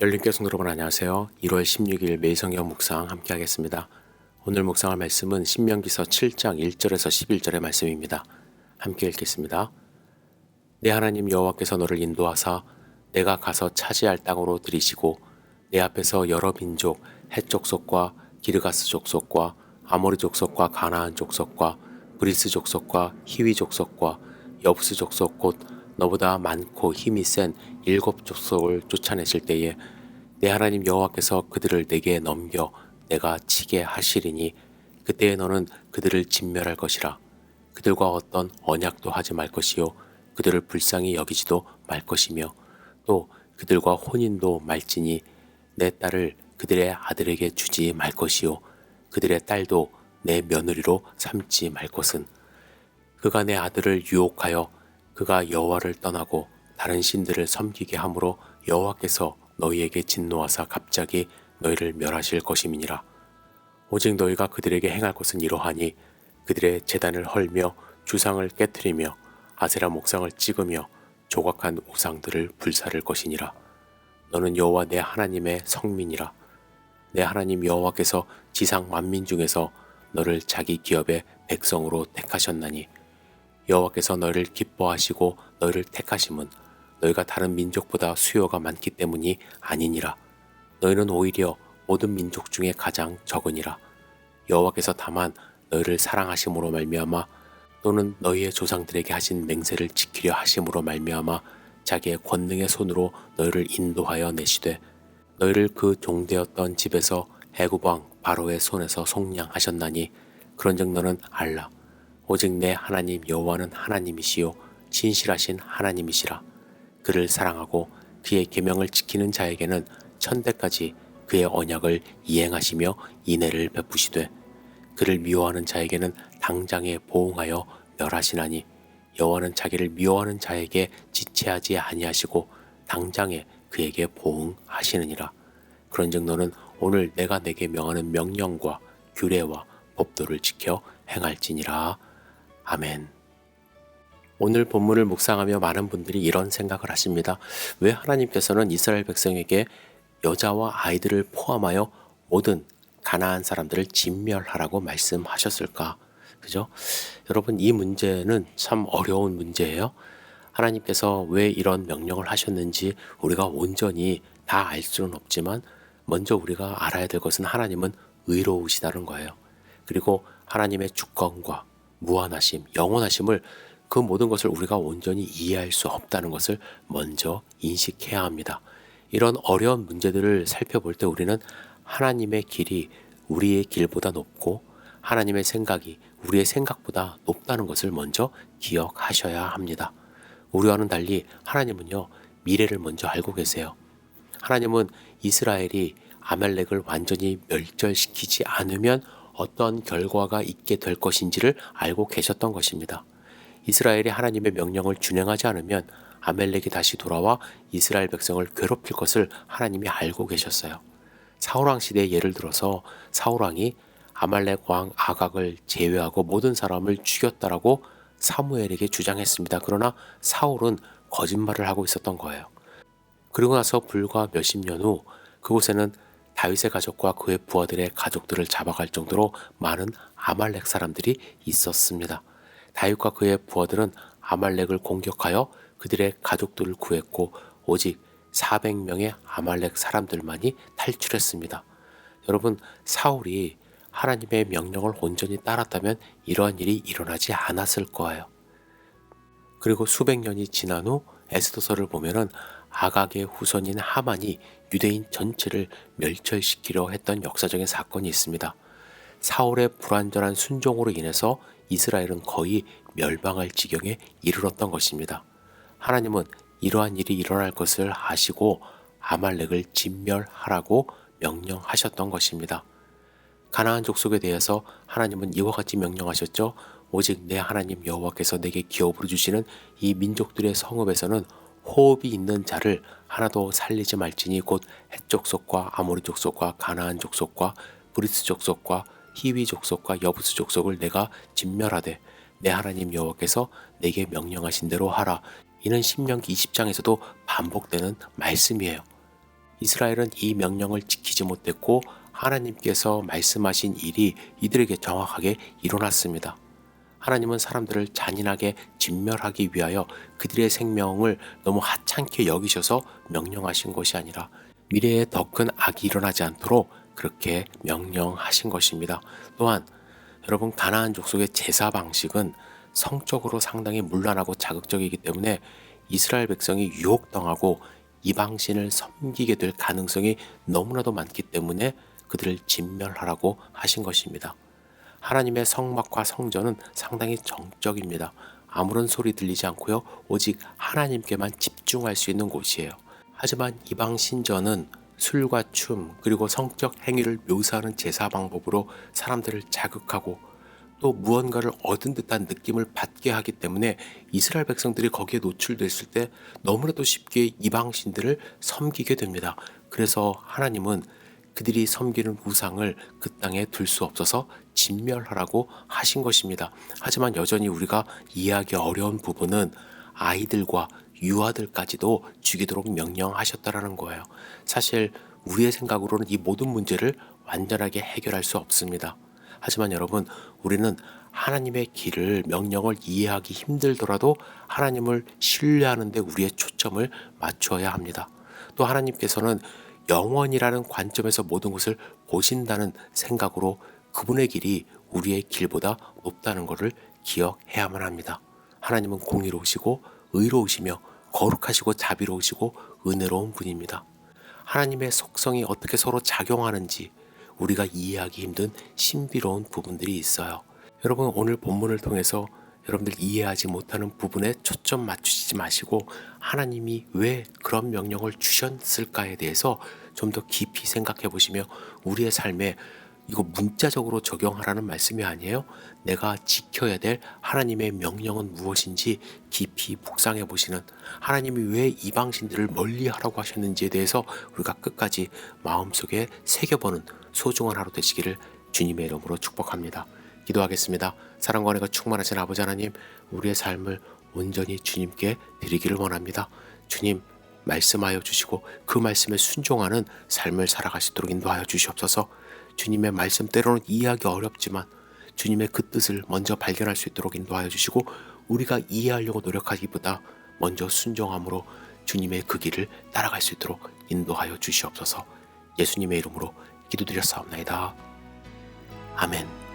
열린교회 성도 여러분 안녕하세요. 1월 16일 매일성경 묵상 함께 하겠습니다. 오늘 묵상할 말씀은 신명기서 7장 1절에서 11절의 말씀입니다. 함께 읽겠습니다. 내 하나님 여호와께서 너를 인도하사 내가 가서 차지할 땅으로 들이시고 내 앞에서 여러 민족 헷 족속과 기르가스 족속과 아모리 족속과 가나안 족속과 브리스 족속과 히위 족속과 여부스 족속 곧 너보다 많고 힘이 센 7 족속을 쫓아내실 때에 내 하나님 여호와께서 그들을 내게 넘겨 내가 치게 하시리니 그때에 너는 그들을 진멸할 것이라. 그들과 어떤 언약도 하지 말 것이요 그들을 불쌍히 여기지도 말 것이며 또 그들과 혼인도 말지니 내 딸을 그들의 아들에게 주지 말 것이요 그들의 딸도 내 며느리로 삼지 말 것은 그가 내 아들을 유혹하여 그가 여호와를 떠나고 다른 신들을 섬기게 함으로 여호와께서 너희에게 진노하사 갑자기 너희를 멸하실 것임이니라. 오직 너희가 그들에게 행할 것은 이러하니 그들의 제단을 헐며 주상을 깨뜨리며 아세라 목상을 찍으며 조각한 우상들을 불사를 것이니라. 너는 여호와 내 하나님의 성민이라. 내 하나님 여호와께서 지상 만민 중에서 너를 자기 기업의 백성으로 택하셨나니 여호와께서 너희를 기뻐하시고 너희를 택하심은 너희가 다른 민족보다 수요가 많기 때문이 아니니라. 너희는 오히려 모든 민족 중에 가장 적으니라. 여호와께서 다만 너희를 사랑하심으로 말미암아 또는 너희의 조상들에게 하신 맹세를 지키려 하심으로 말미암아 자기의 권능의 손으로 너희를 인도하여 내시되 너희를 그 종되었던 집에서 애굽 왕 바로의 손에서 속량하셨나니 그런즉 너는 알라. 오직 내 하나님 여호와는 하나님이시요 신실하신 하나님이시라. 그를 사랑하고 그의 계명을 지키는 자에게는 천대까지 그의 언약을 이행하시며 인애를 베푸시되 그를 미워하는 자에게는 당장에 보응하여 멸하시나니 여호와는 자기를 미워하는 자에게 지체하지 아니하시고 당장에 그에게 보응하시느니라. 그런즉 너는 오늘 내가 내게 명하는 명령과 규례와 법도를 지켜 행할지니라. 아멘. 오늘 본문을 묵상하며 많은 분들이 이런 생각을 하십니다. 왜 하나님께서는 이스라엘 백성에게 여자와 아이들을 포함하여 모든 가나안 사람들을 진멸하라고 말씀하셨을까? 그죠? 여러분, 이 문제는 참 어려운 문제예요. 하나님께서 왜 이런 명령을 하셨는지 우리가 온전히 다 알 수는 없지만 먼저 우리가 알아야 될 것은 하나님은 의로우시다는 거예요. 그리고 하나님의 주권과 무한하심, 영원하심을 그 모든 것을 우리가 온전히 이해할 수 없다는 것을 먼저 인식해야 합니다. 이런 어려운 문제들을 살펴볼 때 우리는 하나님의 길이 우리의 길보다 높고 하나님의 생각이 우리의 생각보다 높다는 것을 먼저 기억하셔야 합니다. 우리와는 달리 하나님은요, 미래를 먼저 알고 계세요. 하나님은 이스라엘이 아말렉을 완전히 멸절시키지 않으면 어떤 결과가 있게 될 것인지를 알고 계셨던 것입니다. 이스라엘이 하나님의 명령을 준행하지 않으면 아말렉이 다시 돌아와 이스라엘 백성을 괴롭힐 것을 하나님이 알고 계셨어요. 사울왕 시대에 예를 들어서 사울왕이 아말렉 왕 아각을 제외하고 모든 사람을 죽였다라고 사무엘에게 주장했습니다. 그러나 사울은 거짓말을 하고 있었던 거예요. 그리고 나서 불과 몇십 년 후 그곳에는 다윗의 가족과 그의 부하들의 가족들을 잡아갈 정도로 많은 아말렉 사람들이 있었습니다. 다윗과 그의 부하들은 아말렉을 공격하여 그들의 가족들을 구했고 오직 400명의 아말렉 사람들만이 탈출했습니다. 여러분, 사울이 하나님의 명령을 온전히 따랐다면 이러한 일이 일어나지 않았을 거예요. 그리고 수백 년이 지난 후 에스더서를 보면은 아각의 후손인 하만이 유대인 전체를 멸절시키려 했던 역사적인 사건이 있습니다. 사울의 불완전한 순종으로 인해서 이스라엘은 거의 멸망할 지경에 이르렀던 것입니다. 하나님은 이러한 일이 일어날 것을 아시고 아말렉을 진멸하라고 명령하셨던 것입니다. 가나안 족속에 대해서 하나님은 이와 같이 명령하셨죠. 오직 내 하나님 여호와께서 내게 기업으로 주시는 이 민족들의 성읍에서는 호흡이 있는 자를 하나도 살리지 말지니 곧 헷 족속과 아모리 족속과 가나안 족속과 브리스 족속과 히위 족속과 여부스 족속을 내가 진멸하되 내 하나님 여호와께서 내게 명령하신 대로 하라. 이는 신명기 20장에서도 반복되는 말씀이에요. 이스라엘은 이 명령을 지키지 못했고 하나님께서 말씀하신 일이 이들에게 정확하게 일어났습니다. 하나님은 사람들을 잔인하게 진멸하기 위하여 그들의 생명을 너무 하찮게 여기셔서 명령하신 것이 아니라 미래에 더 큰 악이 일어나지 않도록 그렇게 명령하신 것입니다. 또한 여러분, 가나안 족속의 제사 방식은 성적으로 상당히 문란하고 자극적이기 때문에 이스라엘 백성이 유혹당하고 이방신을 섬기게 될 가능성이 너무나도 많기 때문에 그들을 진멸하라고 하신 것입니다. 하나님의 성막과 성전은 상당히 정적입니다. 아무런 소리 들리지 않고요, 오직 하나님께만 집중할 수 있는 곳이에요. 하지만 이방 신전은 술과 춤 그리고 성적 행위를 묘사하는 제사 방법으로 사람들을 자극하고 또 무언가를 얻은 듯한 느낌을 받게 하기 때문에 이스라엘 백성들이 거기에 노출됐을 때 너무나도 쉽게 이방신들을 섬기게 됩니다. 그래서 하나님은 그들이 섬기는 우상을 그 땅에 둘 수 없어서 진멸하라고 하신 것입니다. 하지만 여전히 우리가 이해하기 어려운 부분은 아이들과 유아들까지도 죽이도록 명령하셨다라는 거예요. 사실 우리의 생각으로는 이 모든 문제를 완전하게 해결할 수 없습니다. 하지만 여러분, 우리는 하나님의 길을, 명령을 이해하기 힘들더라도 하나님을 신뢰하는 데 우리의 초점을 맞춰야 합니다. 또 하나님께서는 영원이라는 관점에서 모든 것을 보신다는 생각으로 그분의 길이 우리의 길보다 높다는 것을 기억해야만 합니다. 하나님은 공의로우시고 의로우시며 거룩하시고 자비로우시고 은혜로운 분입니다. 하나님의 속성이 어떻게 서로 작용하는지 우리가 이해하기 힘든 신비로운 부분들이 있어요. 여러분, 오늘 본문을 통해서 여러분들 이해하지 못하는 부분에 초점 맞추시지 마시고 하나님이 왜 그런 명령을 주셨을까에 대해서 좀 더 깊이 생각해 보시며 우리의 삶에 이거 문자적으로 적용하라는 말씀이 아니에요. 내가 지켜야 될 하나님의 명령은 무엇인지 깊이 묵상해 보시는, 하나님이 왜 이방신들을 멀리하라고 하셨는지에 대해서 우리가 끝까지 마음속에 새겨보는 소중한 하루 되시기를 주님의 이름으로 축복합니다. 기도하겠습니다. 사랑과 은혜가 충만하신 아버지 하나님, 우리의 삶을 온전히 주님께 드리기를 원합니다. 주님, 말씀하여 주시고 그 말씀에 순종하는 삶을 살아갈 수 있도록 인도하여 주시옵소서. 주님의 말씀 때로는 이해하기 어렵지만 주님의 그 뜻을 먼저 발견할 수 있도록 인도하여 주시고 우리가 이해하려고 노력하기보다 먼저 순종함으로 주님의 그 길을 따라갈 수 있도록 인도하여 주시옵소서. 예수님의 이름으로 기도드렸사옵나이다. 아멘.